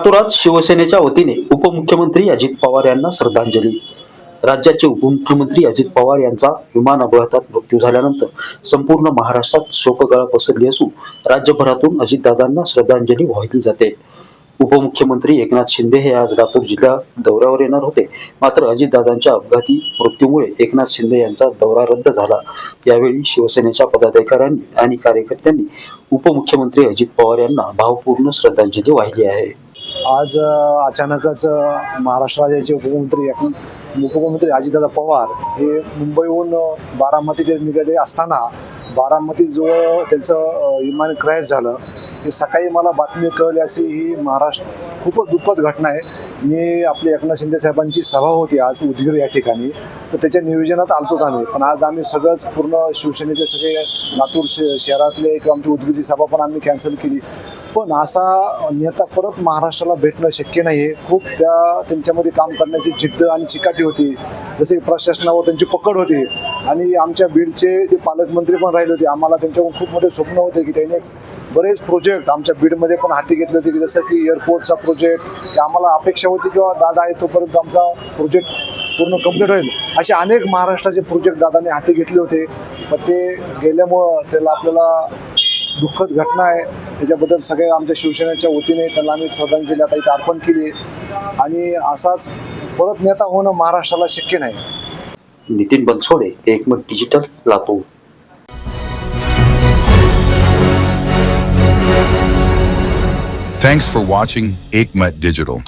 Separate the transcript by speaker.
Speaker 1: लातूरात शिवसेनेच्या वतीने उपमुख्यमंत्री अजित पवार यांना श्रद्धांजली. राज्याचे उपमुख्यमंत्री अजित पवार यांचा विमान अपघातात मृत्यू झाल्यानंतर संपूर्ण महाराष्ट्रात शोककळा पसरली असून राज्यभरातून अजितदादांना श्रद्धांजली वाहिली जाते. उपमुख्यमंत्री एकनाथ शिंदे हे आज लातूर जिल्हा दौऱ्यावर येणार होते, मात्र अजितदादांच्या अपघाती मृत्यूमुळे एकनाथ शिंदे यांचा दौरा रद्द झाला. यावेळी शिवसेनेच्या पदाधिकाऱ्यांनी आणि कार्यकर्त्यांनी उपमुख्यमंत्री अजित पवार यांना भावपूर्ण श्रद्धांजली वाहिली आहे.
Speaker 2: आज अचानकच महाराष्ट्र राज्याचे उपमुख्यमंत्री अजितदादा पवार हे मुंबईहून बारामतीकडे निघाले असताना बारामतीजवळ त्यांचं विमान क्रॅश झालं. हे सकाळी मला बातमी कळली. अशी ही महाराष्ट्र खूपच दुःखद घटना आहे. मी आपले एकनाथ शिंदे साहेबांची सभा होती आज उदगीर या ठिकाणी, तर त्याच्या नियोजनात आलतो आम्ही. पण आज आम्ही सगळंच पूर्ण शिवसेनेचे सगळे लातूर शहरातले किंवा आमची उदगीरची सभा पण आम्ही कॅन्सल केली. पण असा नेता परत महाराष्ट्राला भेटणं शक्य नाही आहे. खूप त्यांच्यामध्ये काम करण्याची जिद्द आणि चिकाटी होती. जसे प्रशासनावर त्यांची पकड होती आणि आमच्या बीडचे ते पालकमंत्री पण राहिले होते. आम्हाला त्यांच्याकडून खूप मोठे स्वप्न होते की त्याने बरेच प्रोजेक्ट आमच्या बीडमध्ये पण हाती घेतले होते, की जसं की एअरपोर्टचा प्रोजेक्ट. की आम्हाला अपेक्षा होती की दादा आहे तोपर्यंत आमचा प्रोजेक्ट पूर्ण कंप्लीट होईल. असे अनेक महाराष्ट्राचे प्रोजेक्ट दादाने हाती घेतले होते. पण ते गेल्यामुळं त्याला आपल्याला दुःखद घटना आहे. त्याच्याबद्दल सगळे आमच्या शिवसेनेच्या वतीने त्यांना आम्ही श्रद्धांजली आता इथे अर्पण केली. आणि असाच परत नेता होणं महाराष्ट्राला शक्य नाही.
Speaker 1: नितीन बनसोडे, एकमत digital, Latur.
Speaker 3: Thanks for watching Ekmat Digital.